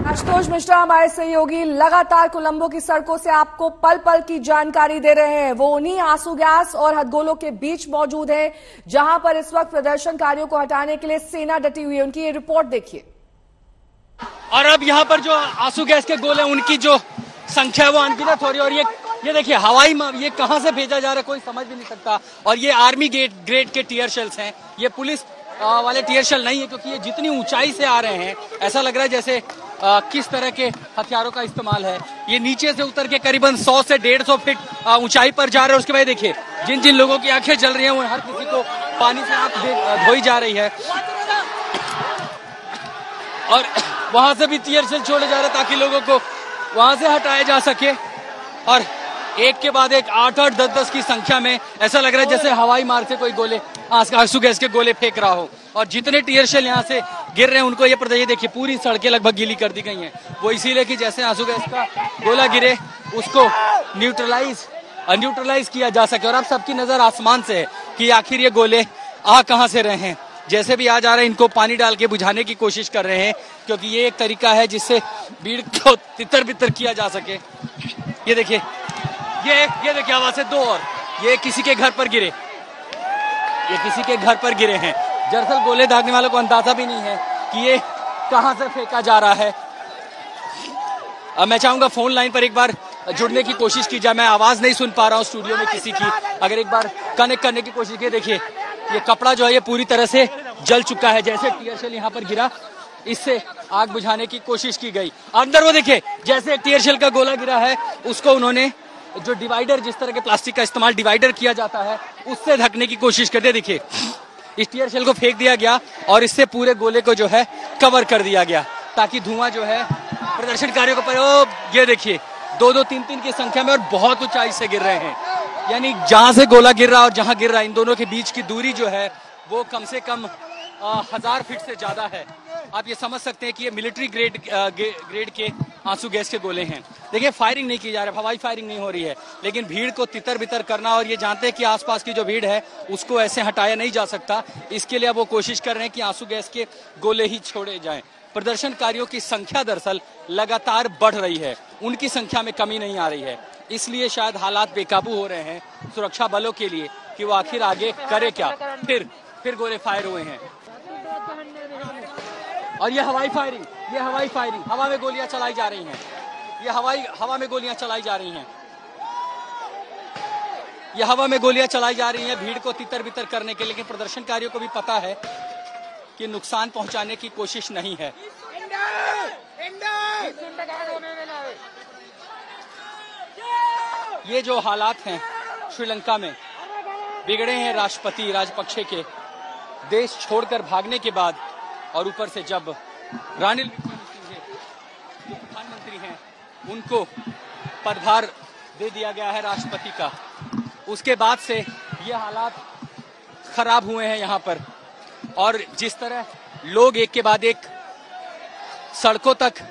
आशुतोष मिश्रा हमारे सहयोगी लगातार कोलंबो की सड़कों से आपको पल पल की जानकारी दे रहे हैं। वो उन्हीं आंसू गैस और हथगोलों के बीच मौजूद है जहां पर इस वक्त प्रदर्शनकारियों को हटाने के लिए सेना डटी हुई है। उनकी ये रिपोर्ट देखिए। और अब यहाँ पर जो आंसू गैस के गोले उनकी जो संख्या है वो अनगिनत हो रही है। और ये देखिए हवाई ये कहाँ से भेजा जा रहा है कोई समझ भी नहीं सकता। और ये आर्मी ग्रेड के टीयर शेल्स हैं, ये पुलिस वाले टीयर शेल नहीं है, क्योंकि ये जितनी ऊंचाई से आ रहे हैं ऐसा लग रहा है जैसे किस तरह के हथियारों का इस्तेमाल है। ये नीचे से उतर के करीबन 100 से 150 फीट ऊंचाई पर जा रहे हैं। उसके बाद देखिए जिन जिन लोगों की आंखें जल रही हैं वो हर किसी को पानी से आंख धोई जा रही है। और वहां से भी टीयर शेल छोड़े जा रहे हैं ताकि लोगों को वहां से हटाया जा सके। और एक के बाद एक 8-8, 10-10 की संख्या में ऐसा लग रहा है जैसे हवाई मार्ग से कोई गोले आंसू गैस के गोले फेंक रहा हो। और जितने टीयर शेल यहाँ से गिर रहे हैं उनको ये प्रदर्शन देखिए पूरी सड़कें लगभग गीली कर दी गई हैं। वो इसीलिए कि जैसे आंसू गैस का गोला गिरे उसको न्यूट्रलाइज किया जा सके। और अब सबकी नजर आसमान से है कि आखिर ये गोले आ कहां से रहे हैं। जैसे भी आ जा रहे हैं इनको पानी डाल के बुझाने की कोशिश कर रहे हैं, क्योंकि ये एक तरीका है जिससे भीड़ को तितर बितर किया जा सके। ये देखिए ये देखिए आवाज है 2 और ये किसी के घर पर गिरे, ये किसी के घर पर गिरे हैं। दरअसल गोले दागने वालों को अंदाजा भी नहीं है कि ये कहां से फेंका जा रहा है। अब मैं चाहूंगा फोन लाइन पर एक बार जुड़ने की कोशिश की जाए। मैं आवाज नहीं सुन पा रहा हूं स्टूडियो में किसी की, अगर एक बार कनेक्ट करने की कोशिश की। देखिए ये कपड़ा जो है ये पूरी तरह से जल चुका है। जैसे टीयर शेल यहाँ पर गिरा इससे आग बुझाने की कोशिश की गई। अंदर वो देखिए जैसे टीयर शेल का गोला गिरा है उसको उन्होंने जो डिवाइडर, जिस तरह के प्लास्टिक का इस्तेमाल डिवाइडर किया जाता है उससे ढकने की कोशिश करते। देखिए इस टीयर शेल को फेंक दिया गया और इससे पूरे गोले को जो है कवर कर दिया गया ताकि धुआं जो है प्रदर्शनकारियों को ये देखिए 2-2, 3-3 की संख्या में और बहुत ऊंचाई से गिर रहे हैं। यानी जहां से गोला गिर रहा है और जहां गिर रहा है इन दोनों के बीच की दूरी जो है वो कम से कम 1000 फीट से ज्यादा है। आप ये समझ सकते हैं कि ये मिलिट्री ग्रेड के आंसू गैस के गोले हैं। देखिए फायरिंग नहीं की जा रही, हवाई फायरिंग नहीं हो रही है, लेकिन भीड़ को तितर बितर करना और ये जानते हैं कि आसपास की जो भीड़ है उसको ऐसे हटाया नहीं जा सकता, इसके लिए अब वो कोशिश कर रहे हैं कि आंसू गैस के गोले ही छोड़े जाएं। प्रदर्शनकारियों की संख्या दरअसल लगातार बढ़ रही है, उनकी संख्या में कमी नहीं आ रही है, इसलिए शायद हालात बेकाबू हो रहे हैं सुरक्षा बलों के लिए कि वो आखिर आगे करे क्या। फिर गोले फायर हुए हैं और ये हवाई फायरिंग हवा में गोलियां चलाई जा रही हैं। ये हवा में गोलियां चलाई जा रही हैं, ये हवा में गोलियां चलाई जा रही हैं भीड़ को तितर बितर करने के। लेकिन प्रदर्शनकारियों को भी पता है कि नुकसान पहुंचाने की कोशिश नहीं है। ये जो हालात हैं श्रीलंका में बिगड़े हैं राष्ट्रपति राजपक्षे के देश छोड़कर भागने के बाद, और ऊपर से जब रानिल विक्रमसिंघे जो प्रधानमंत्री हैं उनको पदभार दे दिया गया है राष्ट्रपति का, उसके बाद से ये हालात खराब हुए हैं यहाँ पर। और जिस तरह लोग एक के बाद एक सड़कों तक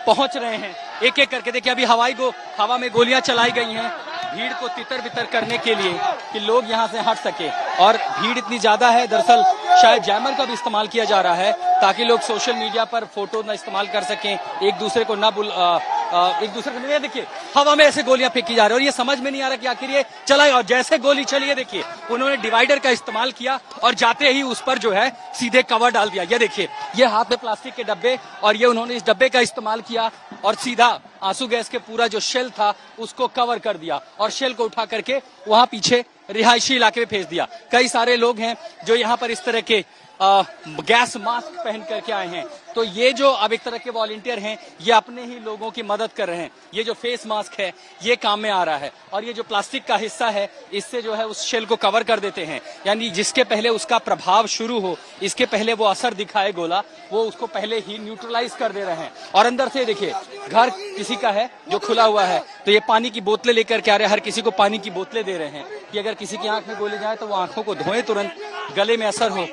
पहुंच रहे हैं एक एक करके, देखिए अभी हवा में गोलियां चलाई गई हैं भीड़ को तितर बितर करने के लिए कि लोग यहां से हट सके। और भीड़ इतनी ज्यादा है दरअसल शायद जैमर का भी इस्तेमाल किया जा रहा है ताकि लोग सोशल मीडिया पर फोटो न इस्तेमाल कर सकें, एक दूसरे को नहीं। देखिए हवा में ऐसे गोलियां फेंकी जा रही है और ये समझ में नहीं आ रहा कि आखिर ये चलाए। और जैसे गोली चली है देखिए उन्होंने डिवाइडर का इस्तेमाल किया और जाते ही उस पर जो है सीधे कवर डाल दिया। ये देखिए ये हाथ में प्लास्टिक के डब्बे और ये उन्होंने इस डब्बे का इस्तेमाल किया और सीधा आंसू गैस के पूरा जो शेल था उसको कवर कर दिया और शेल को उठा करके वहां पीछे रिहायशी इलाके में भेज दिया। कई सारे लोग हैं जो यहाँ पर इस तरह के गैस मास्क पहन करके आए हैं, तो ये जो अब एक तरह के वॉलंटियर हैं ये अपने ही लोगों की मदद कर रहे हैं। ये जो फेस मास्क है ये काम में आ रहा है और ये जो प्लास्टिक का हिस्सा है इससे जो है उस शेल को कवर कर देते हैं, यानी जिसके पहले उसका प्रभाव शुरू हो, इसके पहले वो असर दिखाए गोला, वो उसको पहले ही न्यूट्रलाइज कर दे रहे हैं। और अंदर से देखिए घर किसी का है जो खुला हुआ है तो ये पानी की बोतलें लेकर के आ रहे हैं, हर किसी को पानी की बोतलें दे रहे हैं कि अगर किसी की आंख में गोली जाए तो वो आंखों को धोए तुरंत, गले में असर हो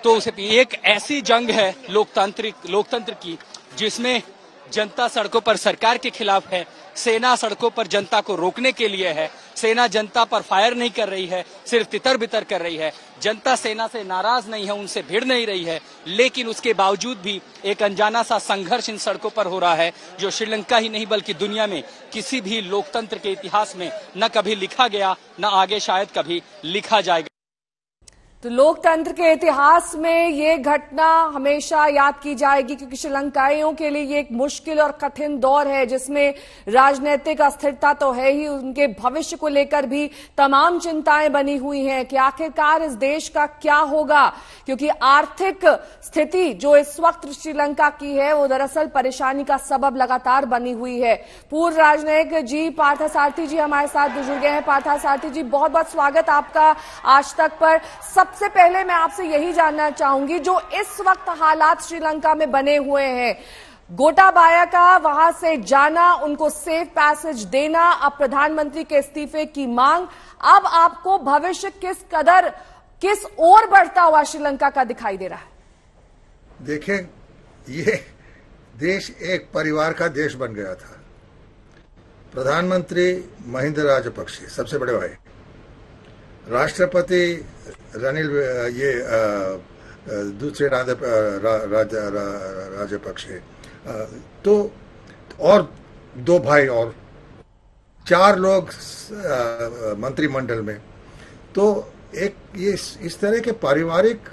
तो उसे। एक ऐसी जंग है लोकतंत्र की जिसमें जनता सड़कों पर सरकार के खिलाफ है, सेना सड़कों पर जनता को रोकने के लिए है। सेना जनता पर फायर नहीं कर रही है, सिर्फ तितर बितर कर रही है। जनता सेना से नाराज नहीं है, उनसे भिड़ नहीं रही है, लेकिन उसके बावजूद भी एक अनजाना सा संघर्ष इन सड़कों पर हो रहा है, जो श्रीलंका ही नहीं बल्कि दुनिया में किसी भी लोकतंत्र के इतिहास में न कभी लिखा गया, न आगे शायद कभी लिखा जाएगा। तो लोकतंत्र के इतिहास में ये घटना हमेशा याद की जाएगी, क्योंकि श्रीलंकाइयों के लिए ये एक मुश्किल और कठिन दौर है, जिसमें राजनीतिक अस्थिरता तो है ही, उनके भविष्य को लेकर भी तमाम चिंताएं बनी हुई हैं कि आखिरकार इस देश का क्या होगा, क्योंकि आर्थिक स्थिति जो इस वक्त श्रीलंका की है वो दरअसल परेशानी का सबब लगातार बनी हुई है। पूर्व राजनयिक जी पार्थसारथी जी हमारे साथ जुड़ गए हैं। पार्थसारथी जी, बहुत बहुत स्वागत आपका आज तक पर। सबसे पहले मैं आपसे यही जानना चाहूंगी, जो इस वक्त हालात श्रीलंका में बने हुए हैं, गोटाबाया का वहां से जाना, उनको सेफ पैसेज देना, अब प्रधानमंत्री के इस्तीफे की मांग, अब आपको भविष्य किस ओर बढ़ता हुआ श्रीलंका का दिखाई दे रहा है? देखें, ये देश एक परिवार का देश बन गया था। प्रधानमंत्री महिंदा राजपक्षे सबसे बड़े भाई, राष्ट्रपति रनिल दूसरे राजपक्षे, तो और दो भाई और 4 लोग मंत्रिमंडल में। तो एक ये इस तरह के पारिवारिक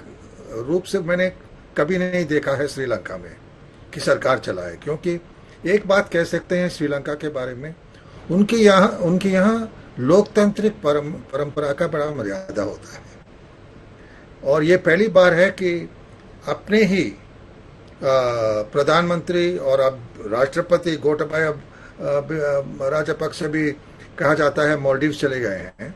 रूप से मैंने कभी नहीं देखा है श्रीलंका में कि सरकार चलाए। क्योंकि एक बात कह सकते हैं श्रीलंका के बारे में, उनके यहाँ लोकतांत्रिक परंपरा का बड़ा मर्यादा होता है, और ये पहली बार है कि अपने ही प्रधानमंत्री और अब राष्ट्रपति गोटाबाया राजपक्षे भी कहा जाता है मालदीव चले गए हैं,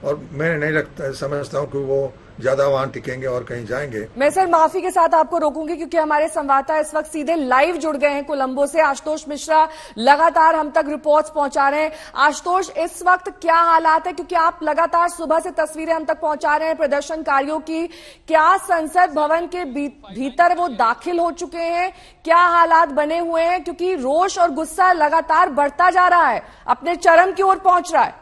और मैं नहीं समझता हूं कि वो ज्यादा वहां टिकेंगे और कहीं जाएंगे। मैं सर माफी के साथ आपको रोकूंगी, क्योंकि हमारे संवाददाता इस वक्त सीधे लाइव जुड़ गए हैं कोलंबो से। आशुतोष मिश्रा लगातार हम तक रिपोर्ट्स पहुंचा रहे हैं। आशुतोष, इस वक्त क्या हालात है, क्योंकि आप लगातार सुबह से तस्वीरें हम तक पहुंचा रहे हैं प्रदर्शनकारियों की? क्या संसद भवन के भीतर वो दाखिल हो चुके हैं? क्या हालात बने हुए हैं? क्योंकि रोष और गुस्सा लगातार बढ़ता जा रहा है, अपने चरम की ओर पहुंच रहा है।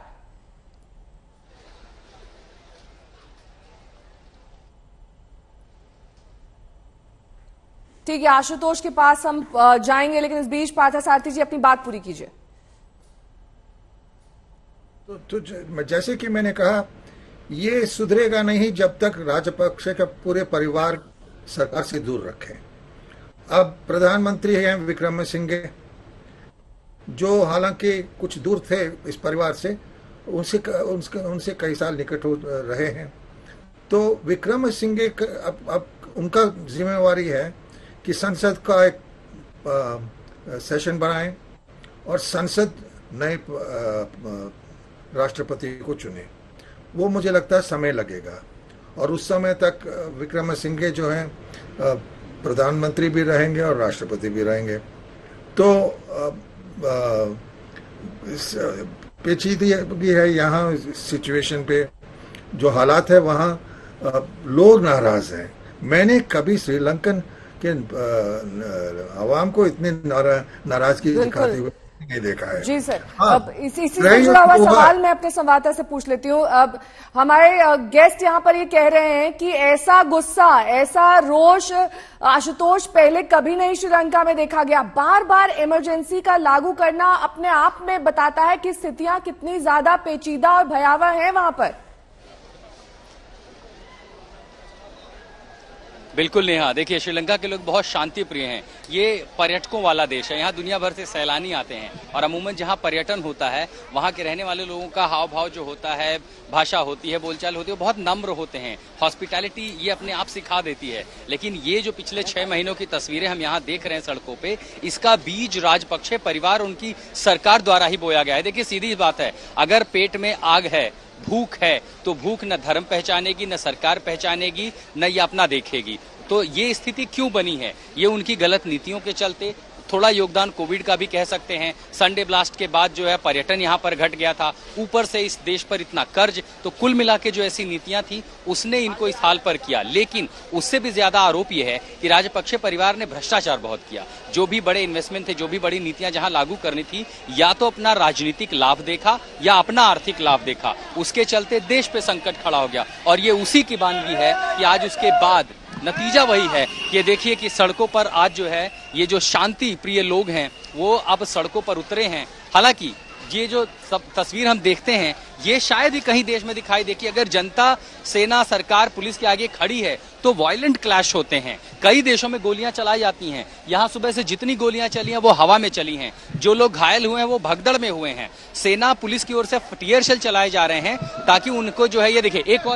ठीक है, आशुतोष के पास हम जाएंगे, लेकिन इस बीच पार्थसारथी जी अपनी बात पूरी कीजिए। तो जैसे कि मैंने कहा, ये सुधरेगा नहीं जब तक राजपक्षे का पूरे परिवार सरकार से दूर रखे। अब प्रधानमंत्री हैं विक्रमसिंघे, जो हालांकि कुछ दूर थे इस परिवार से, उनसे कई साल निकट हो रहे हैं। तो विक्रमसिंघे अब उनका जिम्मेवारी है कि संसद का एक सेशन बनाएं और संसद नए राष्ट्रपति को चुने। वो मुझे लगता है समय लगेगा, और उस समय तक विक्रमसिंघे जो हैं प्रधानमंत्री भी रहेंगे और राष्ट्रपति भी रहेंगे। तो पेचीदगी है यहाँ सिचुएशन पे, जो हालात है वहाँ लोग नाराज हैं। मैंने कभी श्रीलंकन कि आवाम को इतनी नाराजगी दिखाते हुए नहीं देखा है। जी सर, अब इसी से जुड़ा हुआ सवाल मैं अपने संवाददाता से पूछ लेती हूँ। अब हमारे गेस्ट यहाँ पर ये कह रहे हैं कि ऐसा गुस्सा, ऐसा रोष आशुतोष पहले कभी नहीं श्रीलंका में देखा गया। बार बार इमरजेंसी का लागू करना अपने आप में बताता है कि स्थितियां कितनी ज्यादा पेचीदा और भयावह हैं वहां पर। बिल्कुल नेहा, देखिए श्रीलंका के लोग बहुत शांति प्रिय हैं। ये पर्यटकों वाला देश है, यहाँ दुनिया भर से सैलानी आते हैं, और अमूमन जहाँ पर्यटन होता है वहाँ के रहने वाले लोगों का हाव भाव जो होता है, भाषा होती है, बोलचाल होती है, वो बहुत नम्र होते हैं। हॉस्पिटैलिटी ये अपने आप सिखा देती है। लेकिन ये जो पिछले 6 महीनों की तस्वीरें हम यहाँ देख रहे हैं सड़कों पे, इसका बीज राजपक्षे परिवार, उनकी सरकार द्वारा ही बोया गया है। देखिए सीधी बात है, अगर पेट में आग है, भूख है, तो भूख न धर्म पहचानेगी, न सरकार पहचानेगी, न ये अपना देखेगी। तो ये स्थिति क्यों बनी है? ये उनकी गलत नीतियों के चलते, थोड़ा योगदान कोविड का भी कह सकते हैं। संडे ब्लास्ट के बाद जो है पर्यटन यहाँ पर घट गया था, ऊपर से इस देश पर इतना कर्ज, तो कुल मिला के जो ऐसी नीतियां थी उसने इनको इस हाल पर किया। लेकिन उससे भी ज्यादा आरोप यह है कि राजपक्षे परिवार ने भ्रष्टाचार बहुत किया। जो भी बड़े इन्वेस्टमेंट थे, जो भी बड़ी नीतियां जहां लागू करनी थी, या तो अपना राजनीतिक लाभ देखा या अपना आर्थिक लाभ देखा। उसके चलते देश पे संकट खड़ा हो गया और ये उसी की बानगी है कि आज उसके बाद नतीजा वही है। ये देखिए कि सड़कों पर आज जो है ये जो शांति प्रिय लोग हैं वो अब सड़कों पर उतरे हैं। हालांकि ये जो सब तस्वीर हम देखते हैं ये शायद ही कहीं देश में दिखाई दे कि अगर जनता, सेना, सरकार, पुलिस के आगे खड़ी है तो वायलेंट क्लैश होते हैं। कई देशों में गोलियां चलाई जाती हैं। यहाँ सुबह से जितनी गोलियां चली हैं वो हवा में चली हैं। जो लोग घायल हुए हैं वो भगदड़ में हुए हैं। सेना, पुलिस की ओर से टीयर शेल चलाए जा रहे हैं ताकि उनको जो है, ये देखिए एक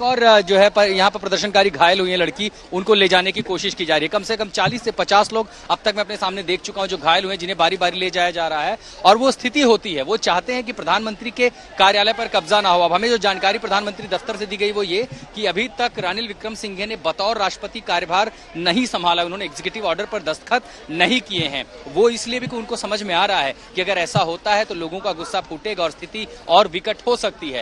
और जो है यहाँ पर प्रदर्शनकारी घायल हुई है लड़की, उनको ले जाने की कोशिश की जा रही है। कम से कम 40 से 50 लोग अब तक मैं अपने सामने देख चुका हूँ जो घायल हुए, जिन्हें बारी बारी ले जाया जा रहा है। और वो स्थिति होती है, वो चाहते हैं कि प्रधानमंत्री के कार्यालय पर कब्जा ना हो। अब हमें जो जानकारी प्रधानमंत्री दफ्तर से दी गई वो ये कि अभी तक रानिल विक्रमसिंघे ने बतौर राष्ट्रपति कार्यभार नहीं संभाला, उन्होंने एग्जीक्यूटिव ऑर्डर पर दस्तखत नहीं किए हैं। वो इसलिए भी कि उनको समझ में आ रहा है कि अगर ऐसा होता है तो लोगों का गुस्सा फूटेगा और स्थिति और विकट हो सकती है।